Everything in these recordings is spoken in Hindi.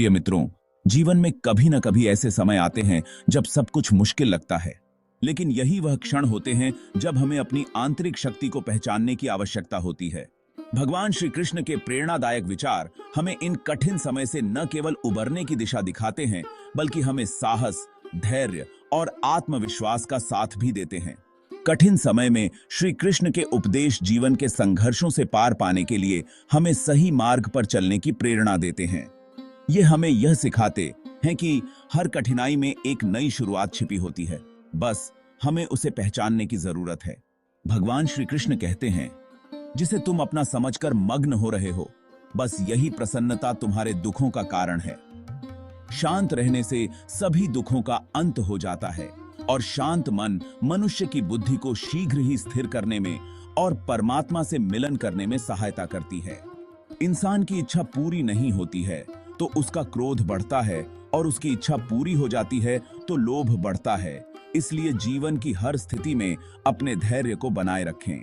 प्रिय मित्रों, जीवन में कभी न कभी ऐसे समय आते हैं जब सब कुछ मुश्किल लगता है, लेकिन यही वह क्षण होते हैं जब हमें अपनी आंतरिक शक्ति को पहचानने की आवश्यकता होती है। भगवान श्री कृष्ण के प्रेरणादायक विचार हमें इन कठिन समय से न केवल उबरने की दिशा दिखाते हैं, बल्कि हमें साहस, धैर्य और आत्मविश्वास का साथ भी देते हैं। कठिन समय में श्री कृष्ण के उपदेश जीवन के संघर्षों से पार पाने के लिए हमें सही मार्ग पर चलने की प्रेरणा देते हैं। ये हमें यह सिखाते हैं कि हर कठिनाई में एक नई शुरुआत छिपी होती है, बस हमें उसे पहचानने की जरूरत है। भगवान श्री कृष्ण कहते हैं, जिसे तुम अपना समझकर मग्न हो रहे हो, बस यही प्रसन्नता तुम्हारे दुखों का कारण है। शांत रहने से सभी दुखों का अंत हो जाता है और शांत मन मनुष्य की बुद्धि को शीघ्र ही स्थिर करने में और परमात्मा से मिलन करने में सहायता करती है। इंसान की इच्छा पूरी नहीं होती है तो उसका क्रोध बढ़ता है और उसकी इच्छा पूरी हो जाती है तो लोभ बढ़ता है। इसलिए जीवन की हर स्थिति में अपने धैर्य को बनाए रखें।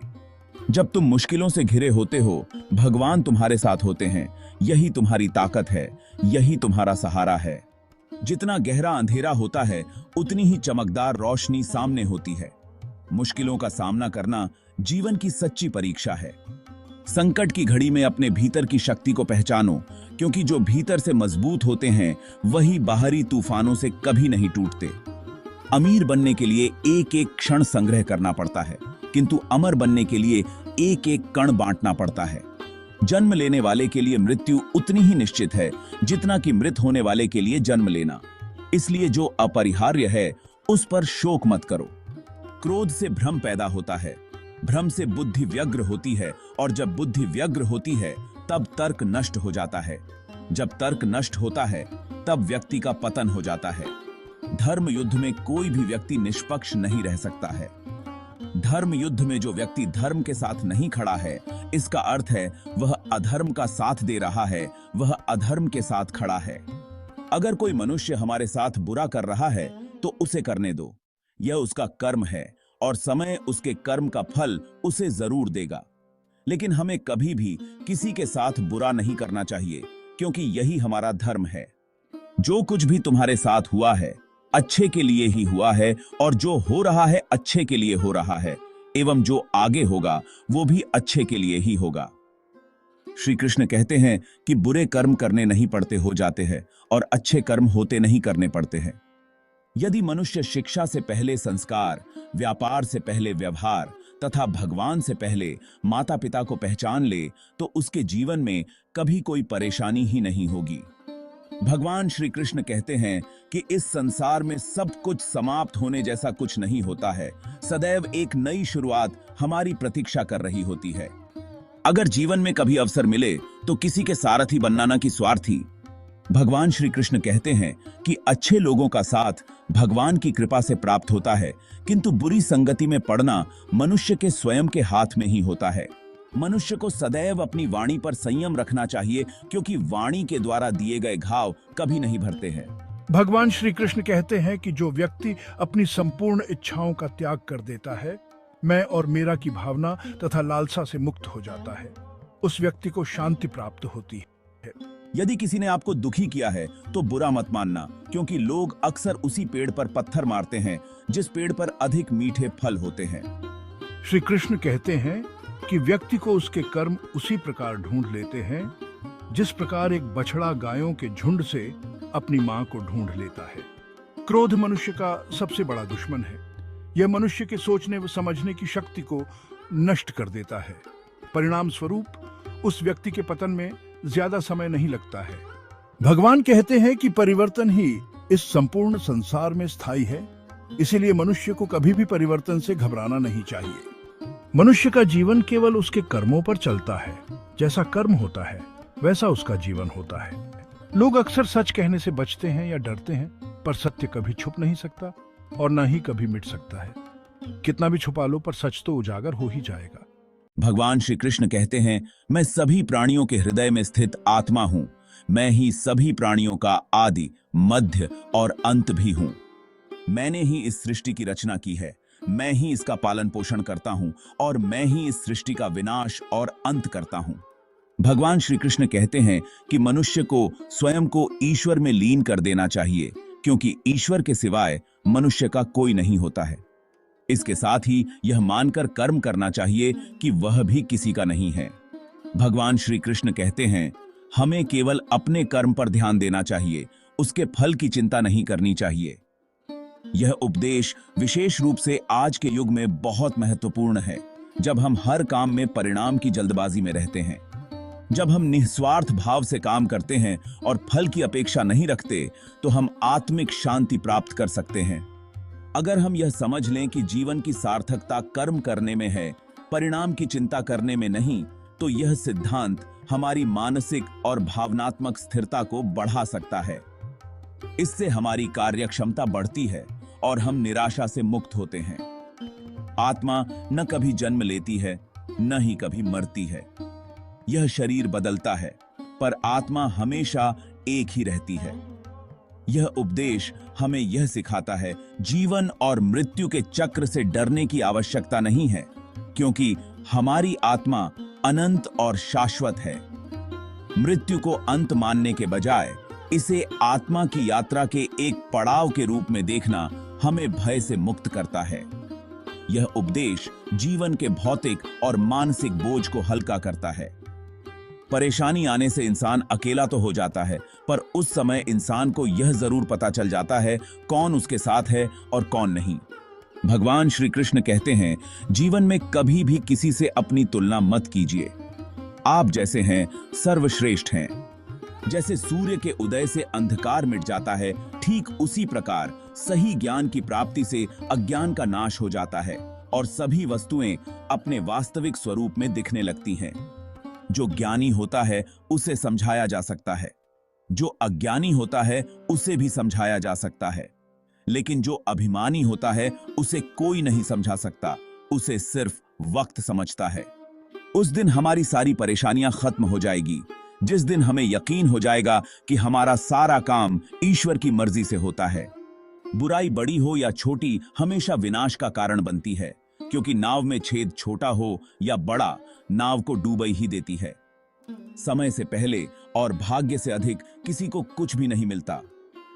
जब तुम मुश्किलों से घिरे होते हो, भगवान तुम्हारे साथ होते हैं। यही तुम्हारी ताकत है, यही तुम्हारा सहारा है। जितना गहरा अंधेरा होता है, उतनी ही चमकदार रोशनी सामने होती है। मुश्किलों का सामना करना जीवन की सच्ची परीक्षा है। संकट की घड़ी में अपने भीतर की शक्ति को पहचानो, क्योंकि जो भीतर से मजबूत होते हैं वही बाहरी तूफानों से कभी नहीं टूटते। अमीर बनने के लिए एक एक क्षण संग्रह करना पड़ता है, किंतु अमर बनने के लिए एक एक कण बांटना पड़ता है। जन्म लेने वाले के लिए मृत्यु उतनी ही निश्चित है जितना कि मृत होने वाले के लिए जन्म लेना। इसलिए जो अपरिहार्य है उस पर शोक मत करो। क्रोध से भ्रम पैदा होता है, भ्रम से बुद्धि व्यग्र होती है, और जब बुद्धि व्यग्र होती है तब तर्क नष्ट हो जाता है। जब तर्क नष्ट होता है तब व्यक्ति का पतन हो जाता है। धर्म युद्ध में कोई भी व्यक्ति निष्पक्ष नहीं रह सकता है। धर्म युद्ध में जो व्यक्ति धर्म के साथ नहीं खड़ा है, इसका अर्थ है वह अधर्म का साथ दे रहा है, वह अधर्म के साथ खड़ा है। अगर कोई मनुष्य हमारे साथ बुरा कर रहा है तो उसे करने दो, यह उसका कर्म है और समय उसके कर्म का फल उसे जरूर देगा। लेकिन हमें कभी भी किसी के साथ बुरा नहीं करना चाहिए, क्योंकि यही हमारा धर्म है। जो कुछ भी तुम्हारे साथ हुआ है अच्छे के लिए ही हुआ है, और जो हो रहा है अच्छे के लिए हो रहा है, एवं जो आगे होगा वो भी अच्छे के लिए ही होगा। श्री कृष्ण कहते हैं कि बुरे कर्म करने नहीं पड़ते हो जाते हैं और अच्छे कर्म होते नहीं करने पड़ते हैं। यदि मनुष्य शिक्षा से पहले संस्कार, व्यापार से पहले व्यवहार तथा भगवान से पहले माता पिता को पहचान ले तो उसके जीवन में कभी कोई परेशानी ही नहीं होगी। भगवान श्री कृष्ण कहते हैं कि इस संसार में सब कुछ समाप्त होने जैसा कुछ नहीं होता है। सदैव एक नई शुरुआत हमारी प्रतीक्षा कर रही होती है। अगर जीवन में कभी अवसर मिले तो किसी के सारथी बनना न कि स्वार्थी। भगवान श्री कृष्ण कहते हैं कि अच्छे लोगों का साथ भगवान की कृपा से प्राप्त होता है, किंतु बुरी संगति में पड़ना मनुष्य के स्वयं के हाथ में ही होता है। मनुष्य को सदैव अपनी वाणी पर संयम रखना चाहिए, क्योंकि वाणी के द्वारा दिए गए घाव कभी नहीं भरते हैं। भगवान श्री कृष्ण कहते हैं कि जो व्यक्ति अपनी संपूर्ण इच्छाओं का त्याग कर देता है, मैं और मेरा की भावना तथा लालसा से मुक्त हो जाता है, उस व्यक्ति को शांति प्राप्त होती है। यदि किसी ने आपको दुखी किया है तो बुरा मत मानना, क्योंकि लोग अक्सर उसी पेड़ पर पत्थर मारते हैं जिस पेड़ पर अधिक मीठे फल होते हैं। श्री कृष्ण कहते हैं कि व्यक्ति को उसके कर्म उसी प्रकार ढूंढ लेते हैं जिस प्रकार एक बछड़ा गायों के झुंड से अपनी मां को ढूंढ लेता है। क्रोध मनुष्य का सबसे बड़ा दुश्मन है। यह मनुष्य के सोचने व समझने की शक्ति को नष्ट कर देता है। परिणाम स्वरूप उस व्यक्ति के पतन में ज्यादा समय नहीं लगता है। भगवान कहते हैं कि परिवर्तन ही इस संपूर्ण संसार में स्थायी है, इसीलिए मनुष्य को कभी भी परिवर्तन से घबराना नहीं चाहिए। मनुष्य का जीवन केवल उसके कर्मों पर चलता है। जैसा कर्म होता है वैसा उसका जीवन होता है। लोग अक्सर सच कहने से बचते हैं या डरते हैं, पर सत्य कभी छुप नहीं सकता और न ही कभी मिट सकता है। कितना भी छुपा लो, पर सच तो उजागर हो ही जाएगा। भगवान श्री कृष्ण कहते हैं, मैं सभी प्राणियों के हृदय में स्थित आत्मा हूं। मैं ही सभी प्राणियों का आदि, मध्य और अंत भी हूं। मैंने ही इस सृष्टि की रचना की है, मैं ही इसका पालन पोषण करता हूं और मैं ही इस सृष्टि का विनाश और अंत करता हूं। भगवान श्री कृष्ण कहते हैं कि मनुष्य को स्वयं को ईश्वर में लीन कर देना चाहिए, क्योंकि ईश्वर के सिवाय मनुष्य का कोई नहीं होता है। इसके साथ ही यह मानकर कर्म करना चाहिए कि वह भी किसी का नहीं है। भगवान श्री कृष्ण कहते हैं, हमें केवल अपने कर्म पर ध्यान देना चाहिए, उसके फल की चिंता नहीं करनी चाहिए। यह उपदेश विशेष रूप से आज के युग में बहुत महत्वपूर्ण है, जब हम हर काम में परिणाम की जल्दबाजी में रहते हैं। जब हम निस्वार्थ भाव से काम करते हैं और फल की अपेक्षा नहीं रखते, तो हम आत्मिक शांति प्राप्त कर सकते हैं। अगर हम यह समझ लें कि जीवन की सार्थकता कर्म करने में है, परिणाम की चिंता करने में नहीं, तो यह सिद्धांत हमारी मानसिक और भावनात्मक स्थिरता को बढ़ा सकता है। इससे हमारी कार्यक्षमता बढ़ती है और हम निराशा से मुक्त होते हैं। आत्मा न कभी जन्म लेती है, न ही कभी मरती है। यह शरीर बदलता है, पर आत्मा हमेशा एक ही रहती है। यह उपदेश हमें यह सिखाता है, जीवन और मृत्यु के चक्र से डरने की आवश्यकता नहीं है, क्योंकि हमारी आत्मा अनंत और शाश्वत है। मृत्यु को अंत मानने के बजाय इसे आत्मा की यात्रा के एक पड़ाव के रूप में देखना हमें भय से मुक्त करता है। यह उपदेश जीवन के भौतिक और मानसिक बोझ को हल्का करता है। परेशानी आने से इंसान अकेला तो हो जाता है, पर उस समय इंसान को यह जरूर पता चल जाता है कौन उसके साथ है और कौन नहीं। भगवान श्री कृष्ण कहते हैं, जीवन में कभी भी किसी से अपनी तुलना मत कीजिए। आप जैसे हैं सर्वश्रेष्ठ हैं। जैसे सूर्य के उदय से अंधकार मिट जाता है, ठीक उसी प्रकार सही ज्ञान की प्राप्ति से अज्ञान का नाश हो जाता है और सभी वस्तुएं अपने वास्तविक स्वरूप में दिखने लगती हैं। जो ज्ञानी होता है उसे समझाया जा सकता है, जो अज्ञानी होता है उसे भी समझाया जा सकता है, लेकिन जो अभिमानी होता है उसे कोई नहीं समझा सकता, उसे सिर्फ वक्त समझता है। उस दिन हमारी सारी परेशानियां खत्म हो जाएगी, जिस दिन हमें यकीन हो जाएगा कि हमारा सारा काम ईश्वर की मर्जी से होता है। बुराई बड़ी हो या छोटी हमेशा विनाश का कारण बनती है, क्योंकि नाव में छेद छोटा हो या बड़ा, नाव को डूबई ही देती है। समय से पहले और भाग्य से अधिक किसी को कुछ भी नहीं मिलता।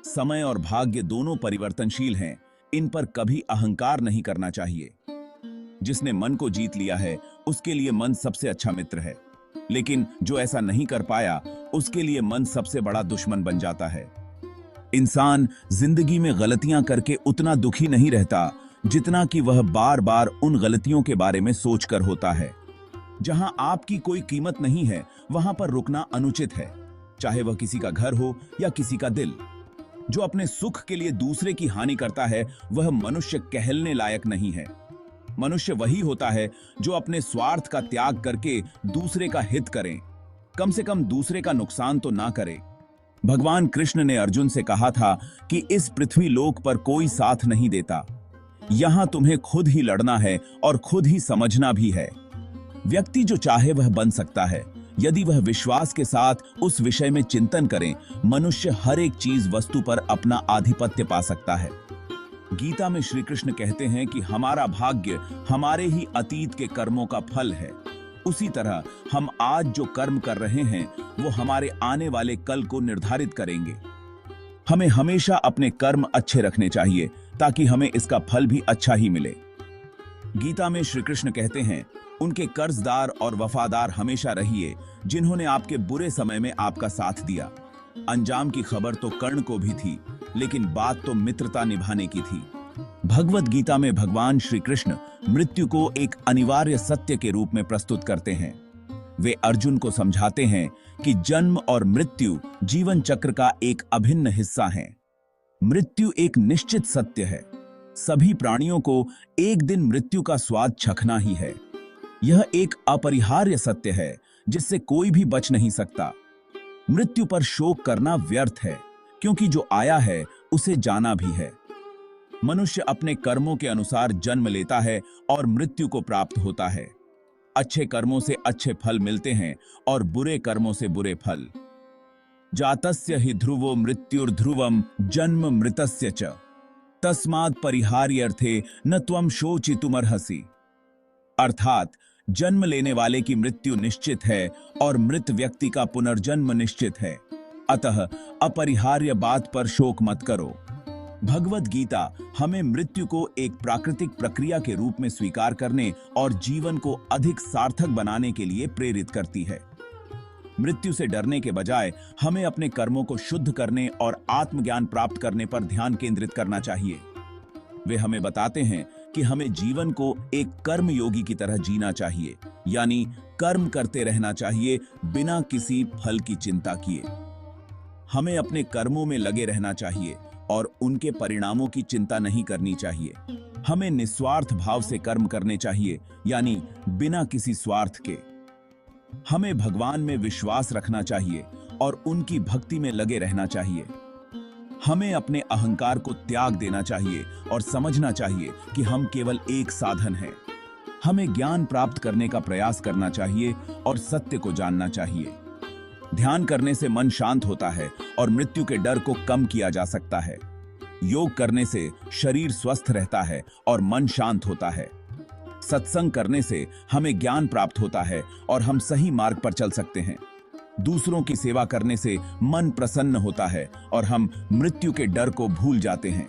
समय और भाग्य दोनों परिवर्तनशील हैं, इन पर कभी अहंकार नहीं करना चाहिए। जिसने मन को जीत लिया है उसके लिए मन सबसे अच्छा मित्र है, लेकिन जो ऐसा नहीं कर पाया उसके लिए मन सबसे बड़ा दुश्मन बन जाता है। इंसान जिंदगी में गलतियां करके उतना दुखी नहीं रहता जितना कि वह बार बार उन गलतियों के बारे में सोचकर होता है। जहां आपकी कोई कीमत नहीं है, वहां पर रुकना अनुचित है, चाहे वह किसी का घर हो या किसी का दिल। जो अपने सुख के लिए दूसरे की हानि करता है, वह मनुष्य कहलने लायक नहीं है। मनुष्य वही होता है जो अपने स्वार्थ का त्याग करके दूसरे का हित करे, कम से कम दूसरे का नुकसान तो ना करे। भगवान कृष्ण ने अर्जुन से कहा था कि इस पृथ्वी लोक पर कोई साथ नहीं देता। यहां तुम्हें खुद ही लड़ना है और खुद ही समझना भी है। व्यक्ति जो चाहे वह बन सकता है, यदि वह विश्वास के साथ उस विषय में चिंतन करे। मनुष्य हर एक चीज वस्तु पर अपना आधिपत्य पा सकता है। गीता में श्री कृष्ण कहते हैं कि हमारा भाग्य हमारे ही अतीत के कर्मों का फल है। उसी तरह हम आज जो कर्म कर रहे हैं वो हमारे आने वाले कल को निर्धारित करेंगे। हमें हमेशा अपने कर्म अच्छे रखने चाहिए ताकि हमें इसका फल भी अच्छा ही मिले। गीता में श्री कृष्ण कहते हैं, उनके कर्जदार और वफादार हमेशा रहिए जिन्होंने आपके बुरे समय में आपका साथ दिया। अंजाम की खबर तो कर्ण को भी थी, लेकिन बात तो मित्रता निभाने की थी। भगवत गीता में भगवान श्री कृष्ण मृत्यु को एक अनिवार्य सत्य के रूप में प्रस्तुत करते हैं। वे अर्जुन को समझाते हैं कि जन्म और मृत्यु जीवन चक्र का एक अभिन्न हिस्सा है। मृत्यु एक निश्चित सत्य है। सभी प्राणियों को एक दिन मृत्यु का स्वाद चखना ही है। यह एक अपरिहार्य सत्य है जिससे कोई भी बच नहीं सकता। मृत्यु पर शोक करना व्यर्थ है, क्योंकि जो आया है उसे जाना भी है। मनुष्य अपने कर्मों के अनुसार जन्म लेता है और मृत्यु को प्राप्त होता है। अच्छे कर्मों से अच्छे फल मिलते हैं और बुरे कर्मों से बुरे फल। जातस्य हि ध्रुवो मृत्युर्ध्रुवम जन्म मृतस्य च तस्मात् परिहार्यर्थे न त्वं शोचितुमर्हसि। अर्थात जन्म लेने वाले की मृत्यु निश्चित है और मृत व्यक्ति का पुनर्जन्म निश्चित है। अतः अपरिहार्य बात पर शोक मत करो। भगवत गीता हमें मृत्यु को एक प्राकृतिक प्रक्रिया के रूप में स्वीकार करने और जीवन को अधिक सार्थक बनाने के लिए प्रेरित करती है। मृत्यु से डरने के बजाय हमें अपने कर्मों को शुद्ध करने और आत्मज्ञान प्राप्त करने पर ध्यान केंद्रित करना चाहिए। वे हमें बताते हैं कि हमें जीवन को एक कर्म योगी की तरह जीना चाहिए, यानी कर्म करते रहना चाहिए बिना किसी फल की चिंता किए। हमें अपने कर्मों में लगे रहना चाहिए और उनके परिणामों की चिंता नहीं करनी चाहिए। हमें निस्वार्थ भाव से कर्म करने चाहिए, यानी बिना किसी स्वार्थ के। हमें भगवान में विश्वास रखना चाहिए और उनकी भक्ति में लगे रहना चाहिए। हमें अपने अहंकार को त्याग देना चाहिए और समझना चाहिए कि हम केवल एक साधन हैं। हमें ज्ञान प्राप्त करने का प्रयास करना चाहिए और सत्य को जानना चाहिए। ध्यान करने से मन शांत होता है और मृत्यु के डर को कम किया जा सकता है। योग करने से शरीर स्वस्थ रहता है और मन शांत होता है। सत्संग करने से हमें ज्ञान प्राप्त होता है और हम सही मार्ग पर चल सकते हैं। दूसरों की सेवा करने से मन प्रसन्न होता है और हम मृत्यु के डर को भूल जाते हैं।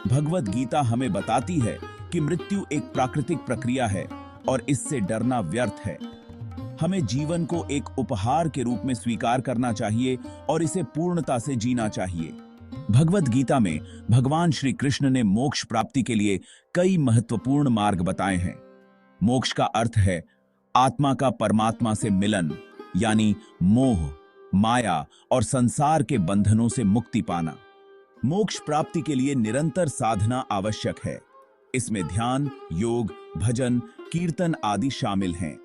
भगवत गीता हमें बताती है कि मृत्यु एक प्राकृतिक प्रक्रिया है और इससे डरना व्यर्थ है। हमें जीवन को एक उपहार के रूप में स्वीकार करना चाहिए और इसे पूर्णता से जीना चाहिए। भगवत गीता में भगवान श्री कृष्ण ने मोक्ष प्राप्ति के लिए कई महत्वपूर्ण मार्ग बताए हैं। मोक्ष का अर्थ है आत्मा का परमात्मा से मिलन, यानी मोह, माया और संसार के बंधनों से मुक्ति पाना। मोक्ष प्राप्ति के लिए निरंतर साधना आवश्यक है। इसमें ध्यान, योग, भजन, कीर्तन आदि शामिल हैं।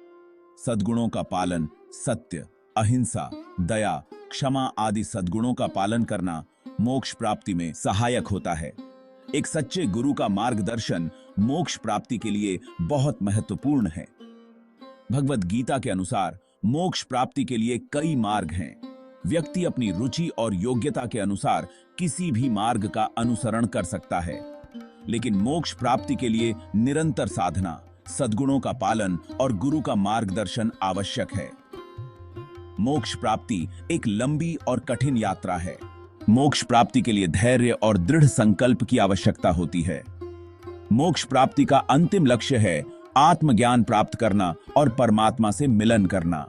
सद्गुणों का पालन, सत्य, अहिंसा, दया, क्षमा आदि सद्गुणों का पालन करना मोक्ष प्राप्ति में सहायक होता है। एक सच्चे गुरु का मार्गदर्शन मोक्ष प्राप्ति के लिए बहुत महत्वपूर्ण है। भगवत गीता के अनुसार मोक्ष प्राप्ति के लिए कई मार्ग हैं। व्यक्ति अपनी रुचि और योग्यता के अनुसार किसी भी मार्ग का अनुसरण कर सकता है, लेकिन मोक्ष प्राप्ति के लिए निरंतर साधना, सद्गुणों का पालन और गुरु का मार्गदर्शन आवश्यक है। मोक्ष प्राप्ति एक लंबी और कठिन यात्रा है। मोक्ष प्राप्ति के लिए धैर्य और दृढ़ संकल्प की आवश्यकता होती है। मोक्ष प्राप्ति का अंतिम लक्ष्य है आत्मज्ञान प्राप्त करना और परमात्मा से मिलन करना।